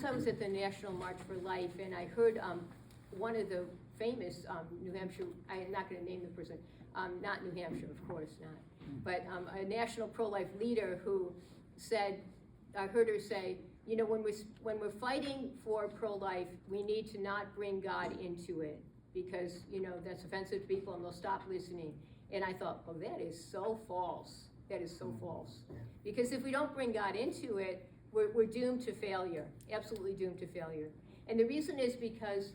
I was at the National March for Life, and I heard one of the famous New Hampshire, I'm not going to name the person, not New Hampshire, of course not, but a national pro-life leader who said, I heard her say, you know, when we're fighting for pro-life, we need to not bring God into it, because, you know, that's offensive to people and they'll stop listening. And I thought, oh, that is so false. That is so false. Because if we don't bring God into it, we're doomed to failure, absolutely doomed to failure. And the reason is because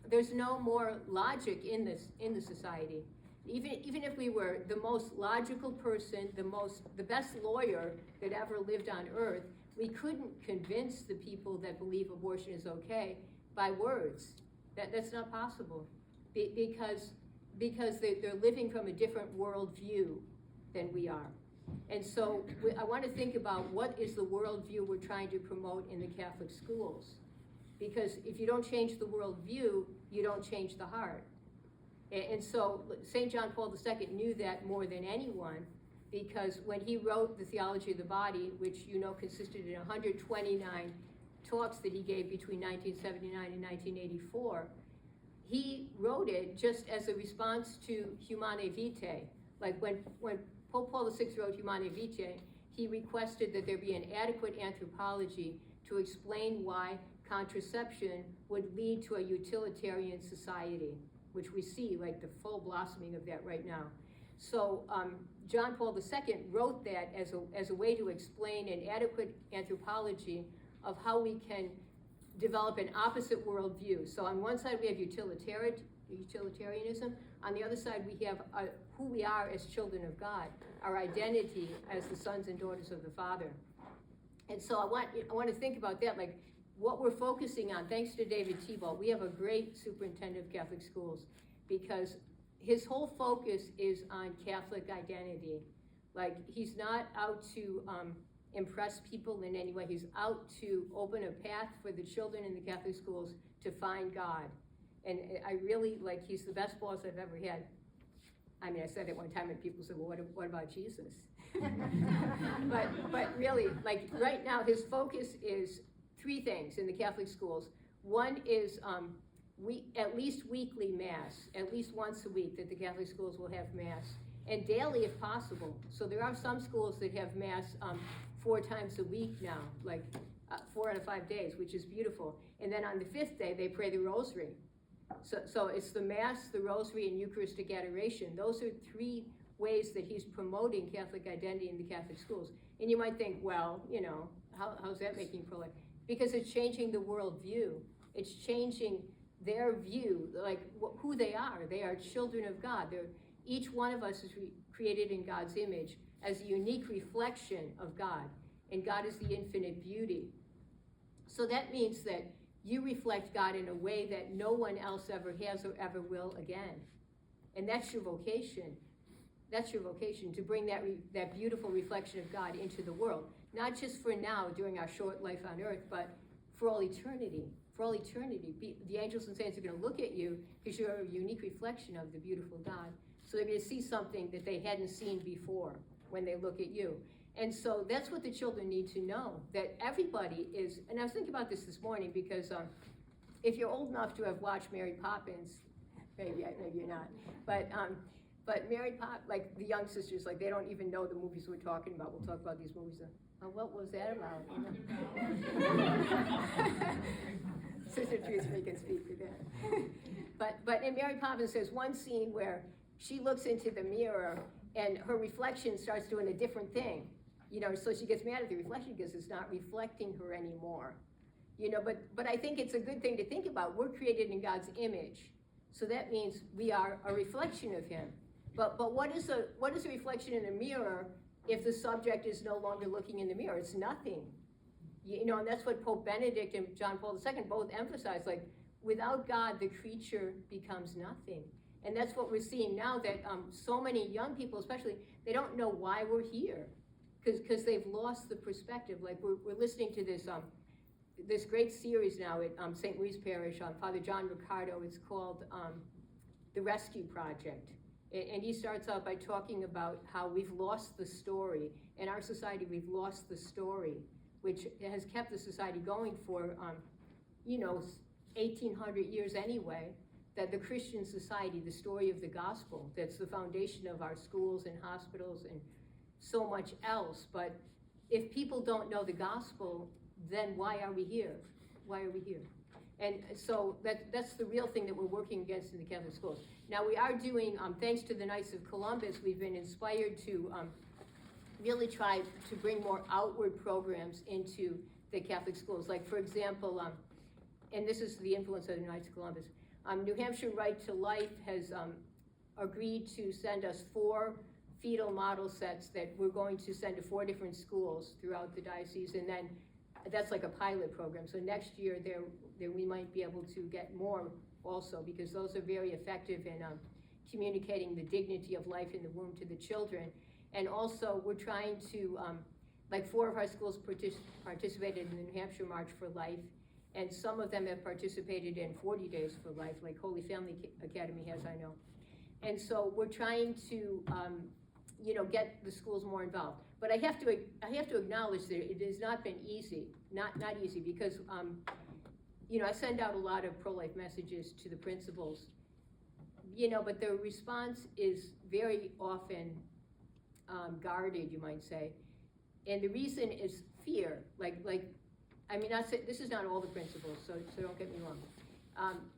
there's no more logic in the society. Even if we were the most logical person, the best lawyer that ever lived on earth, we couldn't convince the people that believe abortion is okay by words. That's not possible, because they're living from a different worldview than we are. And so I want to think about what is the worldview we're trying to promote in the Catholic schools. Because if you don't change the worldview, you don't change the heart. And so St. John Paul II knew that more than anyone, because when he wrote the Theology of the Body, which you know consisted in 129 talks that he gave between 1979 and 1984, he wrote it just as a response to Humanae Vitae. Like when Pope Paul VI wrote Humanae Vitae, he requested that there be an adequate anthropology to explain why contraception would lead to a utilitarian society, which we see like the full blossoming of that right now. So John Paul II wrote that as a way to explain an adequate anthropology of how we can develop an opposite worldview. So on one side we have utilitarianism, on the other side we have who we are as children of God, our identity as the sons and daughters of the Father. And so I want to think about that, like what we're focusing on. Thanks to David Tebow, we have a great superintendent of Catholic schools, because his whole focus is on Catholic identity. Like, he's not out to impress people in any way. He's out to open a path for the children in the Catholic schools to find God. And I really, like, he's the best boss I've ever had. I mean, I said it one time and people said, well, what about Jesus? but really, like, right now, his focus is three things in the Catholic schools. One is at least weekly Mass, at least once a week that the Catholic schools will have Mass, and daily if possible. So there are some schools that have Mass 4 times a week now, like 4 out of 5 days, which is beautiful. And then on the 5th day, they pray the Rosary. So it's the Mass, the Rosary, and Eucharistic adoration. Those are 3 ways that he's promoting Catholic identity in the Catholic schools. And you might think, well, you know, how's that making pro-life? Because it's changing the worldview. It's changing their view, like who they are. They are children of God. Each one of us is created in God's image as a unique reflection of God. And God is the infinite beauty. So that means that you reflect God in a way that no one else ever has or ever will again. And that's your vocation. That's your vocation, to bring that beautiful reflection of God into the world. Not just for now, during our short life on earth, but for all eternity. For all eternity. The angels and saints are going to look at you because you're a unique reflection of the beautiful God. So they're going to see something that they hadn't seen before when they look at you. And so that's what the children need to know, that everybody is, and I was thinking about this morning because if you're old enough to have watched Mary Poppins, maybe you're not, but Mary Poppins, like the young sisters, like they don't even know the movies we're talking about. We'll talk about these movies. Oh, what was that about? Sister Teresa can speak to that. But in Mary Poppins, there's one scene where she looks into the mirror and her reflection starts doing a different thing. You know, so she gets mad at the reflection because it's not reflecting her anymore. You know, but I think it's a good thing to think about. We're created in God's image. So that means we are a reflection of him. But what is a reflection in a mirror if the subject is no longer looking in the mirror? It's nothing. You know, and that's what Pope Benedict and John Paul II both emphasize, like, without God, the creature becomes nothing. And that's what we're seeing now, that so many young people, especially, they don't know why we're here, because they've lost the perspective. Like, we're listening to this great series now at St. Louis Parish on Father John Riccardo. It's called The Rescue Project. And he starts out by talking about how we've lost the story. In our society, we've lost the story, which has kept the society going for 1800 years anyway, that the Christian society, the story of the gospel, that's the foundation of our schools and hospitals and so much else. But if people don't know the gospel, then why are we here? Why are we here? And so that's the real thing that we're working against in the Catholic schools. Now we are doing, thanks to the Knights of Columbus, we've been inspired to really try to bring more outward programs into the Catholic schools. Like for example, and this is the influence of the Knights of Columbus, New Hampshire Right to Life has agreed to send us 4 fetal model sets that we're going to send to 4 different schools throughout the diocese, and then that's like a pilot program. So next year there we might be able to get more also, because those are very effective in communicating the dignity of life in the womb to the children. And also we're trying to, like 4 of our schools participated in the New Hampshire March for Life, and some of them have participated in 40 Days for Life, like Holy Family Academy has, I know. And so we're trying to, get the schools more involved. But I have to acknowledge that it has not been easy, not easy, because I send out a lot of pro-life messages to the principals, but the response is very often guarded, you might say, and the reason is fear. This is not all the principals, so don't get me wrong.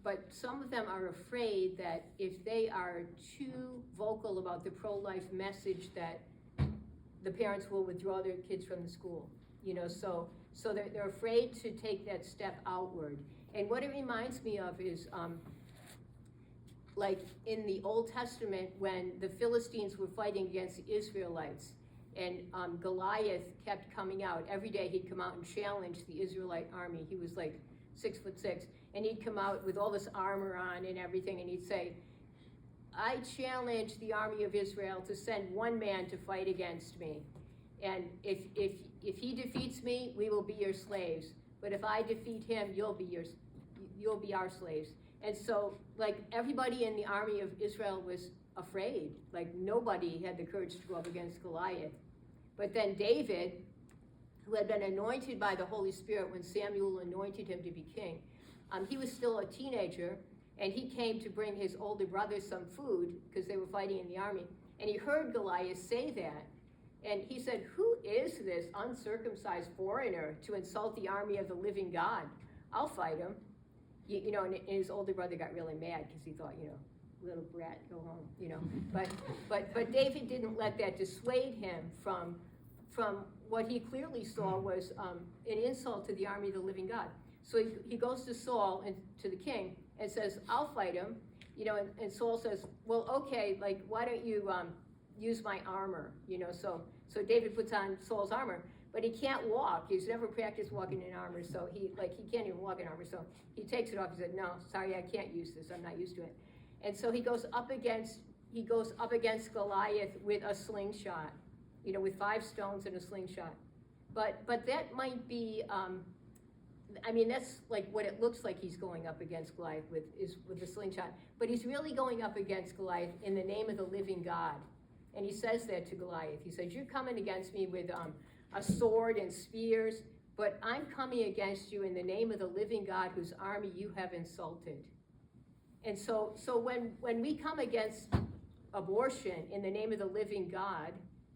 But some of them are afraid that if they are too vocal about the pro-life message, that the parents will withdraw their kids from the school. So they're afraid to take that step outward. And what it reminds me of is, like in the Old Testament, when the Philistines were fighting against the Israelites, and Goliath kept coming out. Every day he'd come out and challenge the Israelite army. He was like 6'6", and he'd come out with all this armor on and everything, and he'd say, I challenge the army of Israel to send one man to fight against me. And if he defeats me, we will be your slaves. But if I defeat him, you'll be our slaves. And so, like, everybody in the army of Israel was afraid. Like, nobody had the courage to go up against Goliath. But then David, who had been anointed by the Holy Spirit when Samuel anointed him to be king, he was still a teenager, and he came to bring his older brother some food because they were fighting in the army. And he heard Goliath say that, and he said, who is this uncircumcised foreigner to insult the army of the living God? I'll fight him. And his older brother got really mad because he thought, little brat, go home, But David didn't let that dissuade him from what he clearly saw was an insult to the army of the living God. So he goes to Saul and to the king and says, I'll fight him, and Saul says, well, okay, like, why don't you use my armor, So David puts on Saul's armor, but he can't walk. He's never practiced walking in armor, so he can't even walk in armor. So he takes it off. He said, no, sorry, I can't use this. I'm not used to it. And so he goes up against Goliath with a slingshot, with 5 stones and a slingshot. But that might be, that's like what it looks like he's going up against Goliath with the slingshot. But he's really going up against Goliath in the name of the living God. And he says that to Goliath. He says, you're coming against me with a sword and spears, but I'm coming against you in the name of the living God whose army you have insulted. And so when we come against abortion in the name of the living God,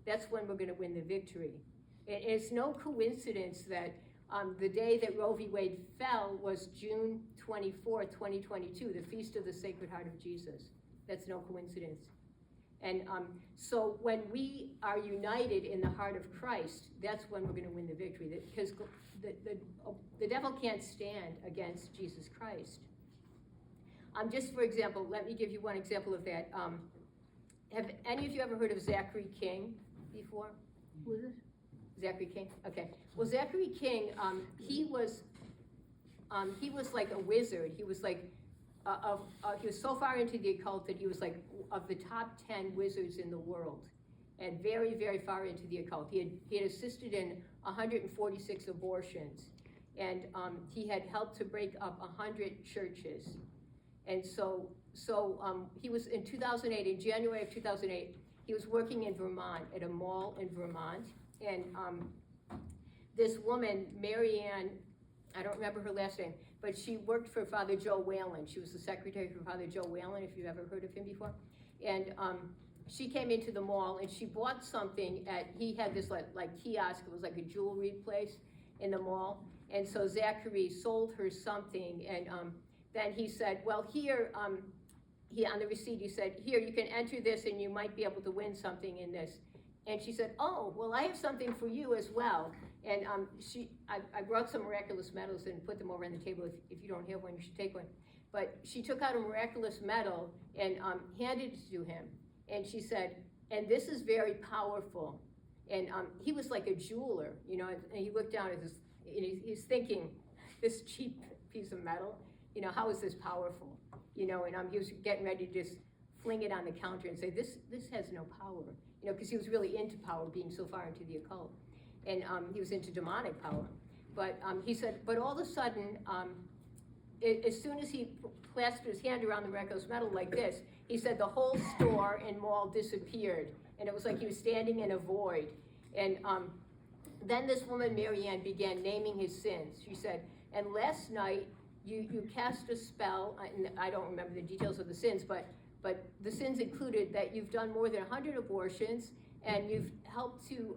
that's when we're going to win the victory. It's no coincidence that the day that Roe v. Wade fell was June 24th, 2022, the Feast of the Sacred Heart of Jesus. That's no coincidence. And so when we are united in the heart of Christ, that's when we're going to win the victory, because the devil can't stand against Jesus Christ. Just for example, let me give you one example of that. Have any of you ever heard of Zachary King before? Who is it? Zachary King? Okay. Well, Zachary King, he was like a wizard. He was like, he was so far into the occult that he was like of the top 10 wizards in the world, and very, very far into the occult. He had assisted in 146 abortions, and he had helped to break up 100 churches. And so he was in 2008, in January of 2008, he was working in Vermont, at a mall in Vermont, and this woman, Marianne I don't remember her last name, but she worked for Father Joe Whalen. She was the secretary for Father Joe Whalen, if you've ever heard of him before. And she came into the mall and she bought something he had this like kiosk, it was like a jewelry place in the mall. And so Zachary sold her something, and then he said, well, here, on the receipt, he said, here, you can enter this and you might be able to win something in this. And she said, oh, well, I have something for you as well. And I brought some miraculous medals and put them over on the table. If you don't have one, you should take one. But she took out a miraculous medal and handed it to him. And she said, and this is very powerful. And he was like a jeweler, you know, and he looked down at this, and he's thinking, this cheap piece of metal, you know, how is this powerful? You know, and he was getting ready to just fling it on the counter and say, this has no power. You know, because he was really into power, being so far into the occult. And he was into demonic power. But he said, but all of a sudden, as soon as he clasped his hand around the miraculous medal like this, he said the whole store and mall disappeared. And it was like he was standing in a void. And then this woman, Marianne, began naming his sins. She said, and last night, you cast a spell, and I don't remember the details of the sins, but the sins included that you've done more than 100 abortions, and you've helped to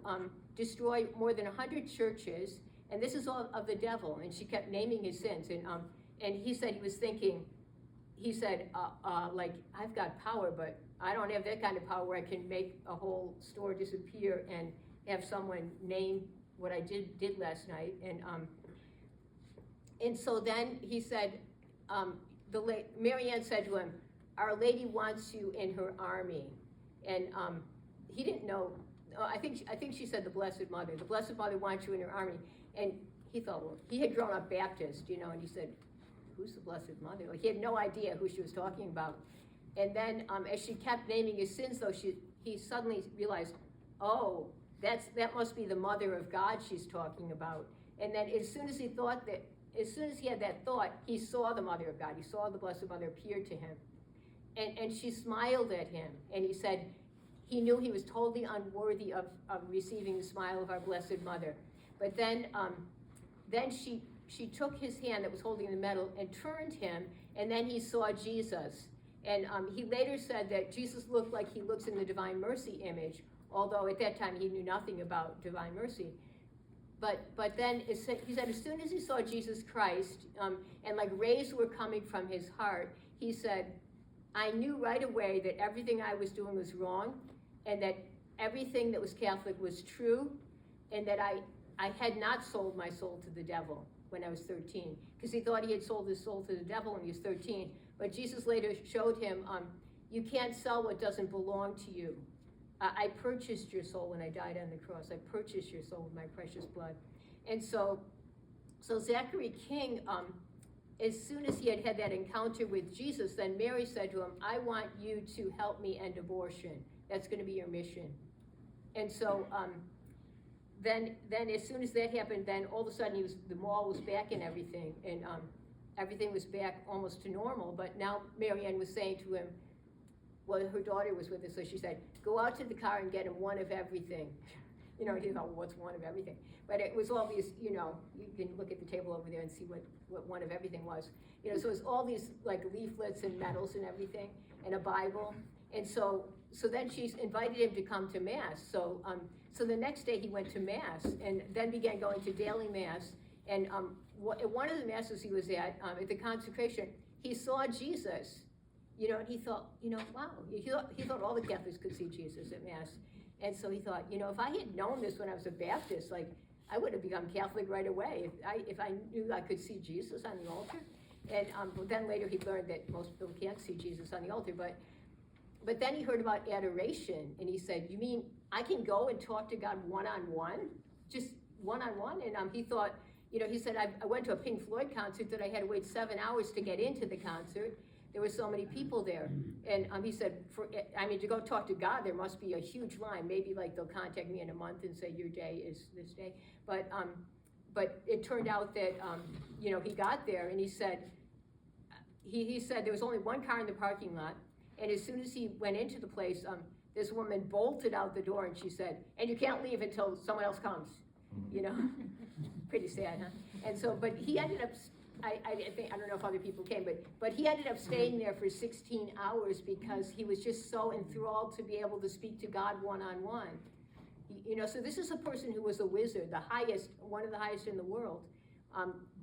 destroy more than 100 churches, and this is all of the devil. And she kept naming his sins, and he said he was thinking, he said, like, I've got power, but I don't have that kind of power where I can make a whole store disappear and have someone name what I did last night. And so then he said, Marianne said to him, Our Lady wants you in her army. And he didn't know, I think she said the Blessed Mother. The Blessed Mother wants you in her army. And he thought, well, he had grown up Baptist, you know, and he said, who's the Blessed Mother? Like, he had no idea who she was talking about. And then as she kept naming his sins, though, he suddenly realized, oh, that must be the Mother of God she's talking about. And then as soon as he had that thought, he saw the Mother of God. He saw the Blessed Mother appear to him. And she smiled at him. And he said he knew he was totally unworthy of receiving the smile of our Blessed Mother. But then she took his hand that was holding the medal and turned him, and then he saw Jesus. And he later said that Jesus looked like he looks in the Divine Mercy image, although at that time he knew nothing about Divine Mercy. But then he said as soon as he saw Jesus Christ, and like rays were coming from his heart, he said, I knew right away that everything I was doing was wrong, and that everything that was Catholic was true, and that I had not sold my soul to the devil when I was 13, because he thought he had sold his soul to the devil when he was 13. But Jesus later showed him, you can't sell what doesn't belong to you. I purchased your soul when I died on the cross. I purchased your soul with my precious blood. And so Zachary King, as soon as he had had that encounter with Jesus, then Mary said to him, I want you to help me end abortion. That's going to be your mission. And so then as soon as that happened, then all of a sudden the mall was back and everything, and everything was back almost to normal. But now Marianne was saying to him, well, her daughter was with us, so she said, go out to the car and get him one of everything. You know, he thought, well, what's one of everything? But it was all these, you know, you can look at the table over there and see what one of everything was. You know, so it was all these like leaflets and medals and everything, and a Bible. And so then she invited him to come to Mass. So the next day he went to Mass, and then began going to daily Mass. And at one of the Masses he was at the consecration, he saw Jesus. You know, and he thought, you know, wow. He thought all the Catholics could see Jesus at Mass. And so he thought, you know, if I had known this when I was a Baptist, like, I would have become Catholic right away if I knew I could see Jesus on the altar. And but then later he learned that most people can't see Jesus on the altar. But then he heard about adoration, and he said, you mean I can go and talk to God one-on-one? Just one-on-one? And he thought, you know, he said, I went to a Pink Floyd concert that I had to wait 7 hours to get into the concert. There were so many people there. And he said, to go talk to God, there must be a huge line. Maybe like they'll contact me in a month and say, your day is this day. But it turned out that, you know, he got there, and he said, he said there was only one car in the parking lot. And as soon as he went into the place, this woman bolted out the door, and she said, and you can't leave until someone else comes, you know? Pretty sad, huh? And so, but he ended up, I don't know if other people came, but he ended up staying there for 16 hours because he was just so enthralled to be able to speak to God one-on-one. You know, so this is a person who was a wizard, one of the highest in the world,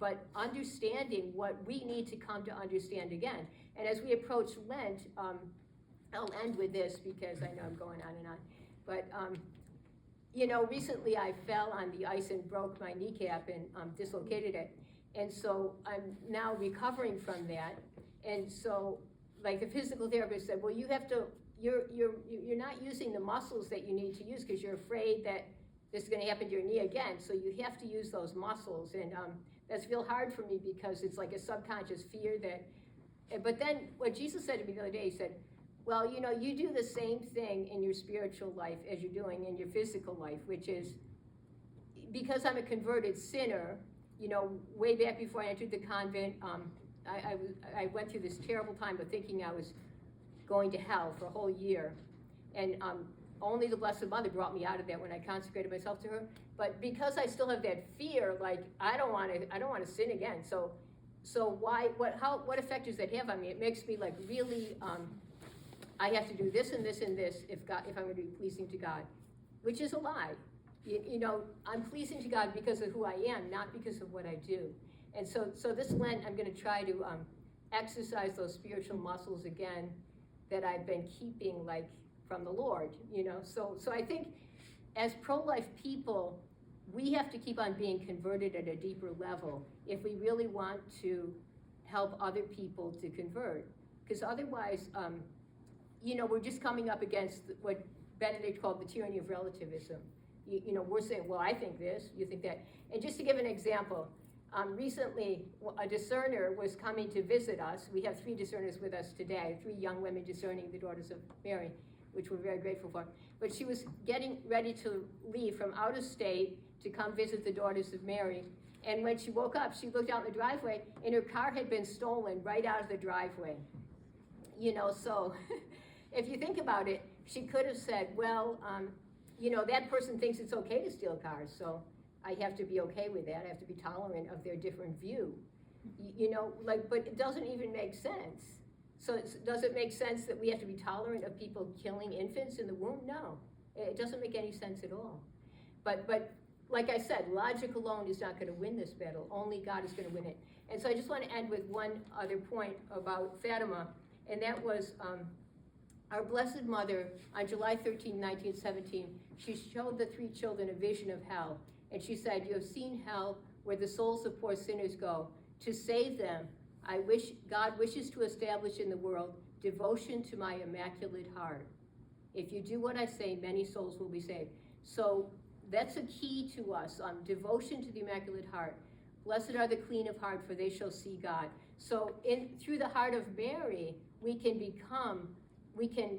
but understanding what we need to come to understand again. And as we approach Lent, I'll end with this because I know I'm going on and on, but you know, recently I fell on the ice and broke my kneecap and dislocated it. And so I'm now recovering from that. And so, like the physical therapist said, well, you have to, you're not using the muscles that you need to use because you're afraid that this is going to happen to your knee again. So you have to use those muscles. And that's real hard for me because it's like a subconscious fear that, but then what Jesus said to me the other day, he said, well, you know, you do the same thing in your spiritual life as you're doing in your physical life, which is, because I'm a converted sinner, you know, way back before I entered the convent, I went through this terrible time of thinking I was going to hell for a whole year. And only the Blessed Mother brought me out of that when I consecrated myself to her. But because I still have that fear, like, I don't want to sin again. So what effect does that have on me? It makes me like really, I have to do this and this and this if I'm going to be pleasing to God, which is a lie. You know, I'm pleasing to God because of who I am, not because of what I do. And so this Lent, I'm going to try to exercise those spiritual muscles again that I've been keeping, like, from the Lord, you know. So I think as pro-life people, we have to keep on being converted at a deeper level if we really want to help other people to convert. Because otherwise, you know, we're just coming up against what Benedict called the tyranny of relativism. You know, we're saying, well, I think this, you think that. And just to give an example, recently a discerner was coming to visit us. We have 3 discerners with us today, 3 young women discerning the Daughters of Mary, which we're very grateful for. But she was getting ready to leave from out of state to come visit the Daughters of Mary. And when she woke up, she looked out in the driveway, and her car had been stolen right out of the driveway. You know, so if you think about it, she could have said, well, you know, that person thinks it's okay to steal cars, so I have to be okay with that. I have to be tolerant of their different view. You know, like, but it doesn't even make sense. So does it make sense that we have to be tolerant of people killing infants in the womb? No, it doesn't make any sense at all. But like I said, logic alone is not going to win this battle. Only God is going to win it. And so I just want to end with one other point about Fatima, and that was our Blessed Mother, on July 13, 1917, she showed the 3 children a vision of hell. And she said, you have seen hell where the souls of poor sinners go. To save them, God wishes to establish in the world devotion to my Immaculate Heart. If you do what I say, many souls will be saved. So that's a key to us, devotion to the Immaculate Heart. Blessed are the clean of heart, for they shall see God. So through the heart of Mary, we can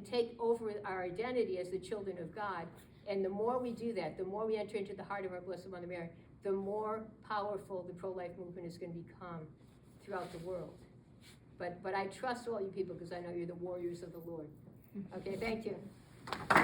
take over our identity as the children of God. And the more we do that, the more we enter into the heart of our Blessed Mother Mary, the more powerful the pro-life movement is going to become throughout the world. But I trust all you people because I know you're the warriors of the Lord. Okay, thank you.